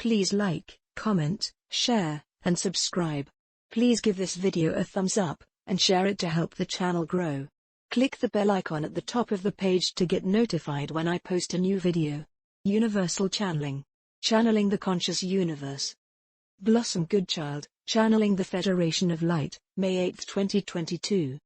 Please like, comment, share, and subscribe. Please give this video a thumbs up, and share it to help the channel grow. Click the bell icon at the top of the page to get notified when I post a new video. Universal Channeling. Channeling the Conscious Universe. Blossom Goodchild, Channeling the Federation of Light, May 8, 2022.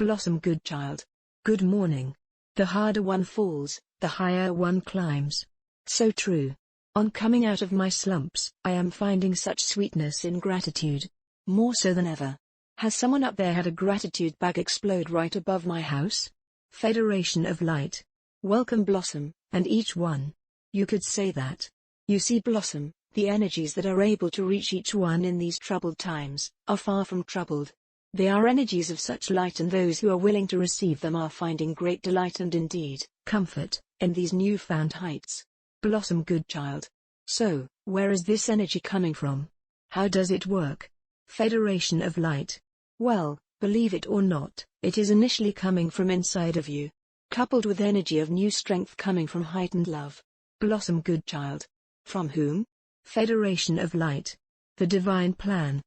Blossom Goodchild. Good morning. The harder one falls, the higher one climbs. So true. On coming out of my slumps, I am finding such sweetness in gratitude. More so than ever. Has someone up there had a gratitude bag explode right above my house? Federation of Light. Welcome Blossom, and each one. You could say that. You see Blossom, the energies that are able to reach each one in these troubled times, are far from troubled. They are energies of such light, and those who are willing to receive them are finding great delight and indeed, comfort, in these newfound heights. Blossom Goodchild. So, where is this energy coming from? How does it work? Federation of Light. Well, believe it or not, it is initially coming from inside of you, coupled with energy of new strength coming from heightened love. Blossom Goodchild. From whom? Federation of Light. The divine plan.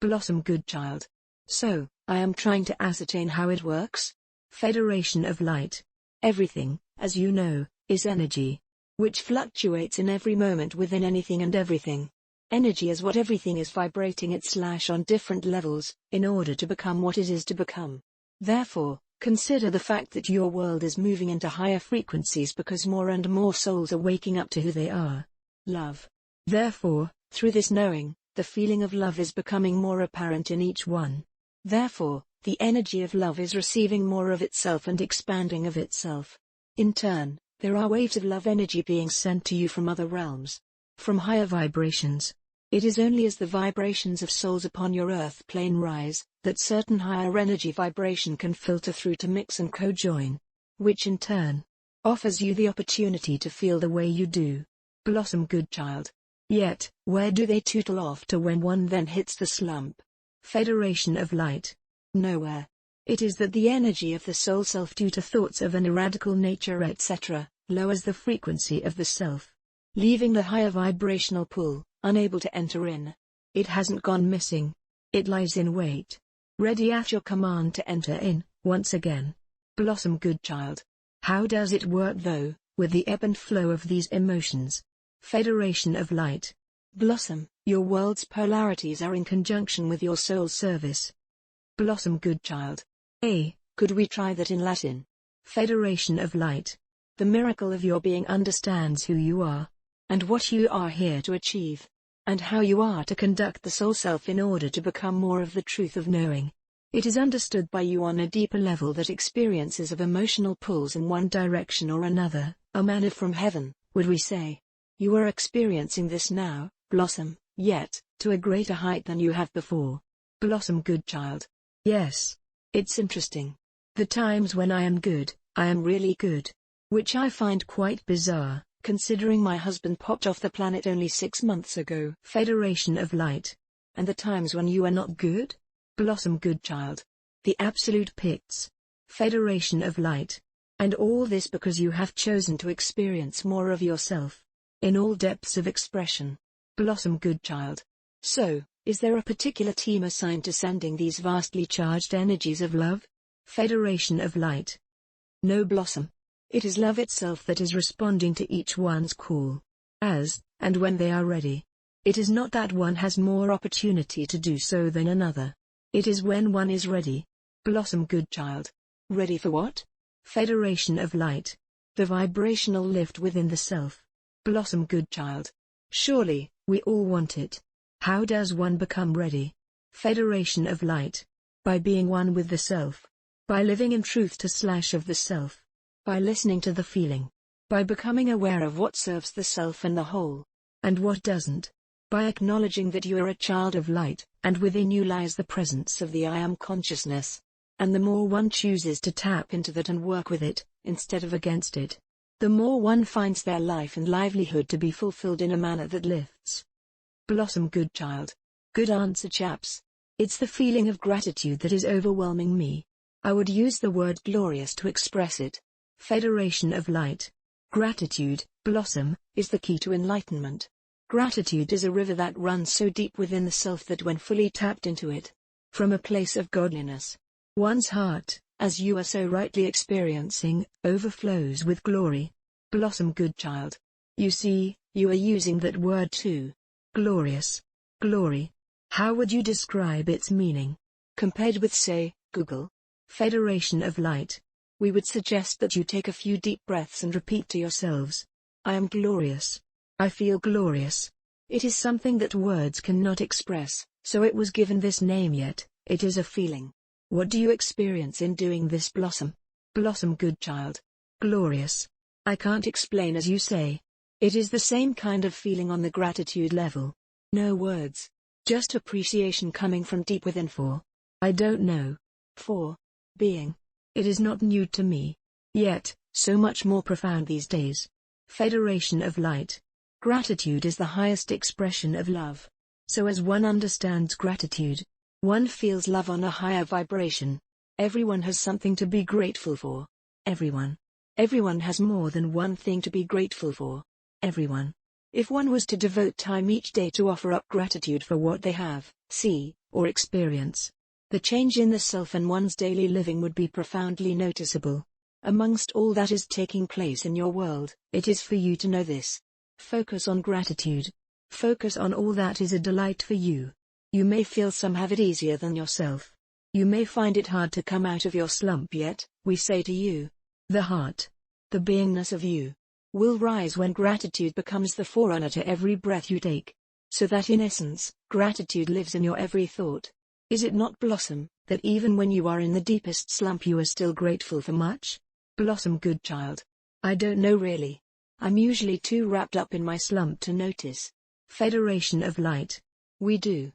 Blossom Goodchild. So, I am trying to ascertain how it works? Federation of Light. Everything, as you know, is energy, which fluctuates in every moment within anything and everything. Energy is what everything is vibrating at / on different levels, in order to become what it is to become. Therefore, consider the fact that your world is moving into higher frequencies because more and more souls are waking up to who they are. Love. Therefore, through this knowing, the feeling of love is becoming more apparent in each one. Therefore, the energy of love is receiving more of itself and expanding of itself. In turn, there are waves of love energy being sent to you from other realms, from higher vibrations. It is only as the vibrations of souls upon your earth plane rise, that certain higher energy vibration can filter through to mix and co-join, which in turn offers you the opportunity to feel the way you do. Blossom Goodchild. Yet, where do they tootle off to when one then hits the slump? Federation of Light. Nowhere. It is that the energy of the soul self, due to thoughts of an irradical nature etc., lowers the frequency of the self, leaving the higher vibrational pool, unable to enter in. It hasn't gone missing. It lies in wait, ready at your command to enter in, once again. Blossom Goodchild. How does it work though, with the ebb and flow of these emotions? Federation of Light. Blossom, your world's polarities are in conjunction with your soul's service. Blossom Goodchild. Could we try that in Latin? Federation of Light. The miracle of your being understands who you are, and what you are here to achieve, and how you are to conduct the soul self in order to become more of the truth of knowing. It is understood by you on a deeper level that experiences of emotional pulls in one direction or another are manna from heaven, would we say. You are experiencing this now, Blossom, yet, to a greater height than you have before. Blossom Goodchild. Yes. It's interesting. The times when I am good, I am really good. Which I find quite bizarre, considering my husband popped off the planet only 6 months ago. Federation of Light. And the times when you are not good? Blossom Goodchild. The absolute pits. Federation of Light. And all this because you have chosen to experience more of yourself, in all depths of expression. Blossom Goodchild. So, is there a particular team assigned to sending these vastly charged energies of love? Federation of Light. No, Blossom. It is love itself that is responding to each one's call, as, and when they are ready. It is not that one has more opportunity to do so than another. It is when one is ready. Blossom Goodchild. Ready for what? Federation of Light. The vibrational lift within the self. Blossom Goodchild. Surely, we all want it. How does one become ready? Federation of Light. By being one with the self. By living in truth to / of the self. By listening to the feeling. By becoming aware of what serves the self and the whole, and what doesn't. By acknowledging that you are a child of light, and within you lies the presence of the I Am consciousness. And the more one chooses to tap into that and work with it, instead of against it, the more one finds their life and livelihood to be fulfilled in a manner that lifts. Blossom Goodchild. Good answer, chaps. It's the feeling of gratitude that is overwhelming me. I would use the word glorious to express it. Federation of Light. Gratitude, Blossom, is the key to enlightenment. Gratitude is a river that runs so deep within the self that when fully tapped into it, from a place of godliness, one's heart, as you are so rightly experiencing, overflows with glory. Blossom Goodchild. You see, you are using that word too. Glorious. Glory. How would you describe its meaning? Compared with, say, Google. Federation of Light. We would suggest that you take a few deep breaths and repeat to yourselves, I am glorious. I feel glorious. It is something that words cannot express, so it was given this name, yet it is a feeling. What do you experience in doing this, Blossom? Blossom Goodchild. Glorious. I can't explain, as you say. It is the same kind of feeling on the gratitude level. No words. Just appreciation coming from deep within for, I don't know, for being. It is not new to me. Yet, so much more profound these days. Federation of Light. Gratitude is the highest expression of love. So as one understands gratitude, one feels love on a higher vibration. Everyone has something to be grateful for. Everyone. Everyone has more than one thing to be grateful for. Everyone. If one was to devote time each day to offer up gratitude for what they have, see, or experience, the change in the self and one's daily living would be profoundly noticeable. Amongst all that is taking place in your world, it is for you to know this. Focus on gratitude. Focus on all that is a delight for you. You may feel some have it easier than yourself. You may find it hard to come out of your slump, yet, we say to you, the heart, the beingness of you, will rise when gratitude becomes the forerunner to every breath you take. So that in essence, gratitude lives in your every thought. Is it not, Blossom, that even when you are in the deepest slump you are still grateful for much? Blossom Goodchild. I don't know really. I'm usually too wrapped up in my slump to notice. Federation of Light. We do.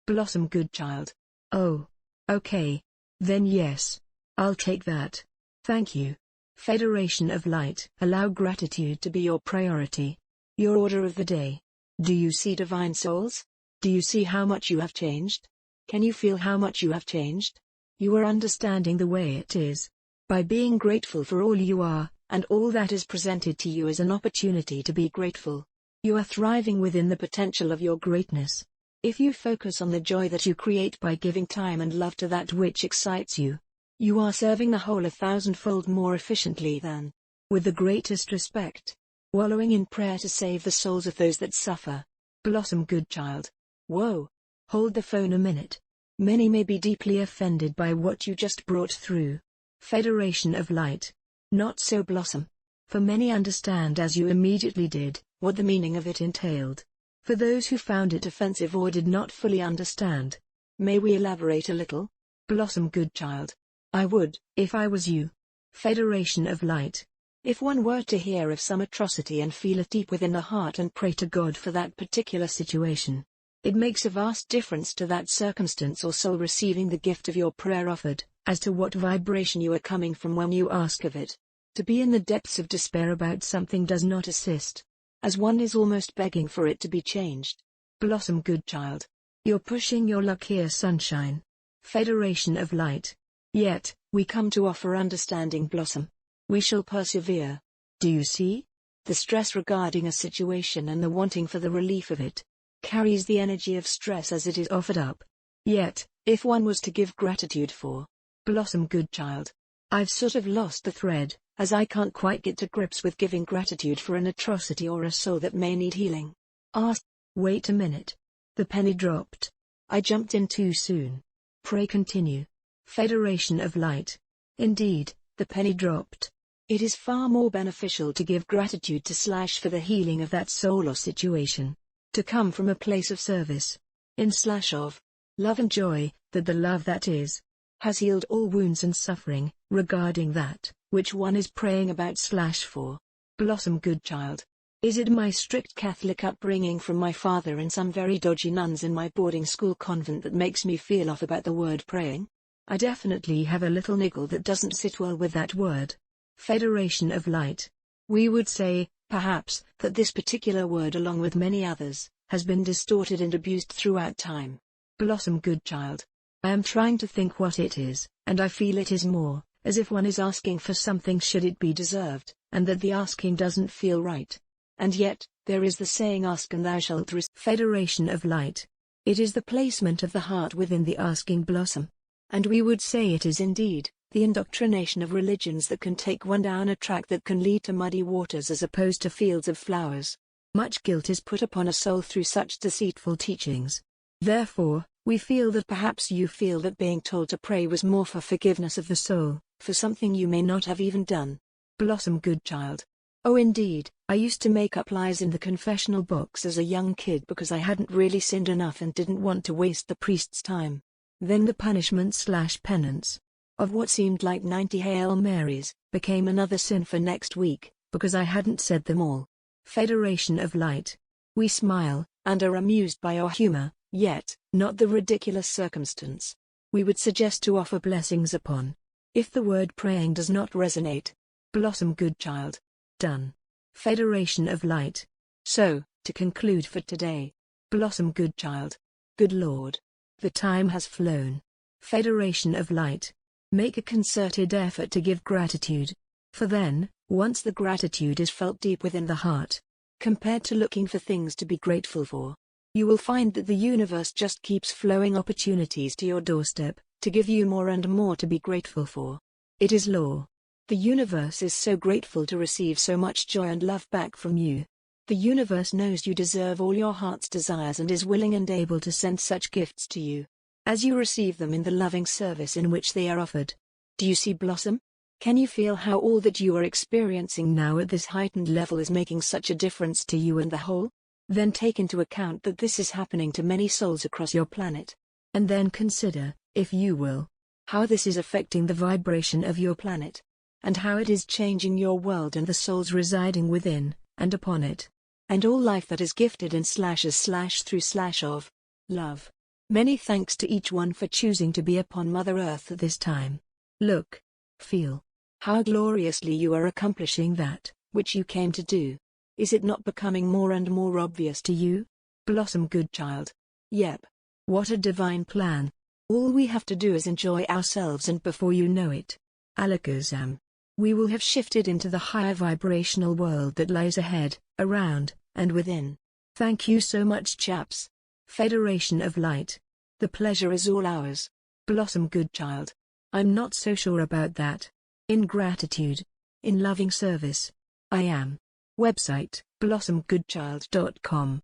Blossom Goodchild. Oh. Okay. Then yes. I'll take that. Thank you. Federation of Light. Allow gratitude to be your priority. Your order of the day. Do you see, divine souls? Do you see how much you have changed? Can you feel how much you have changed? You are understanding the way it is. By being grateful for all you are, and all that is presented to you as an opportunity to be grateful, you are thriving within the potential of your greatness. If you focus on the joy that you create by giving time and love to that which excites you, you are serving the whole 1,000-fold more efficiently than, with the greatest respect, wallowing in prayer to save the souls of those that suffer. Blossom Goodchild. Whoa. Hold the phone a minute. Many may be deeply offended by what you just brought through. Federation of Light. Not so, Blossom. For many understand, as you immediately did, what the meaning of it entailed. For those who found it offensive or did not fully understand, may we elaborate a little? Blossom Goodchild. I would, if I was you. Federation of Light. If one were to hear of some atrocity and feel it deep within the heart and pray to God for that particular situation, it makes a vast difference to that circumstance or soul receiving the gift of your prayer offered, as to what vibration you are coming from when you ask of it. To be in the depths of despair about something does not assist, as one is almost begging for it to be changed. Blossom Goodchild. You're pushing your luck here, sunshine. Federation of Light. Yet, we come to offer understanding, Blossom. We shall persevere. Do you see? The stress regarding a situation and the wanting for the relief of it carries the energy of stress as it is offered up. Yet, if one was to give gratitude for, Blossom Goodchild. I've sort of lost the thread, as I can't quite get to grips with giving gratitude for an atrocity or a soul that may need healing. Wait a minute. The penny dropped. I jumped in too soon. Pray continue. Federation of Light. Indeed, the penny dropped. It is far more beneficial to give gratitude to for the healing of that soul or situation. To come from a place of service. Of love and joy, that the love that is, has healed all wounds and suffering, regarding that, which one is praying about for. Blossom Goodchild. Is it my strict Catholic upbringing from my father and some very dodgy nuns in my boarding school convent that makes me feel off about the word praying? I definitely have a little niggle that doesn't sit well with that word. Federation of Light. We would say, perhaps, that this particular word, along with many others, has been distorted and abused throughout time. Blossom Goodchild. I am trying to think what it is, and I feel it is more, as if one is asking for something should it be deserved, and that the asking doesn't feel right. And yet, There is the saying, ask and thou shalt receive. Federation of Light. It is the placement of the heart within the asking blossom. And we would say it is indeed the indoctrination of religions that can take one down a track that can lead to muddy waters as opposed to fields of flowers. Much guilt is put upon a soul through such deceitful teachings. Therefore, we feel that perhaps you feel that being told to pray was more for forgiveness of the soul, for something you may not have even done. Blossom Goodchild. Oh indeed, I used to make up lies in the confessional box as a young kid because I hadn't really sinned enough and didn't want to waste the priest's time. Then the punishment/penance of what seemed like 90 Hail Marys became another sin for next week, because I hadn't said them all. Federation of Light. We smile, and are amused by your humor, yet, not the ridiculous circumstance. We would suggest to offer blessings upon. If the word praying does not resonate. Blossom Goodchild. Done. Federation of Light. So, to conclude for today. Blossom Goodchild. Good Lord. The time has flown. Federation of Light. Make a concerted effort to give gratitude. For then, once the gratitude is felt deep within the heart, compared to looking for things to be grateful for, you will find that the universe just keeps flowing opportunities to your doorstep, to give you more and more to be grateful for. It is law. The universe is so grateful to receive so much joy and love back from you. The universe knows you deserve all your heart's desires and is willing and able to send such gifts to you, as you receive them in the loving service in which they are offered. Do you see, Blossom? Can you feel how all that you are experiencing now at this heightened level is making such a difference to you and the whole? Then take into account that this is happening to many souls across your planet. And then consider, if you will, how this is affecting the vibration of your planet, and how it is changing your world and the souls residing within, and upon it, and all life that is gifted in //through/of love. Many thanks to each one for choosing to be upon Mother Earth at this time. Look, feel, how gloriously you are accomplishing that which you came to do. Is it not becoming more and more obvious to you? Blossom Goodchild. Yep. What a divine plan. All we have to do is enjoy ourselves, and before you know it, Alakazam, we will have shifted into the higher vibrational world that lies ahead, around, and within. Thank you so much, chaps. Federation of Light. The pleasure is all ours. Blossom Goodchild. I'm not so sure about that. In gratitude. In loving service. I am. Website, blossomgoodchild.com.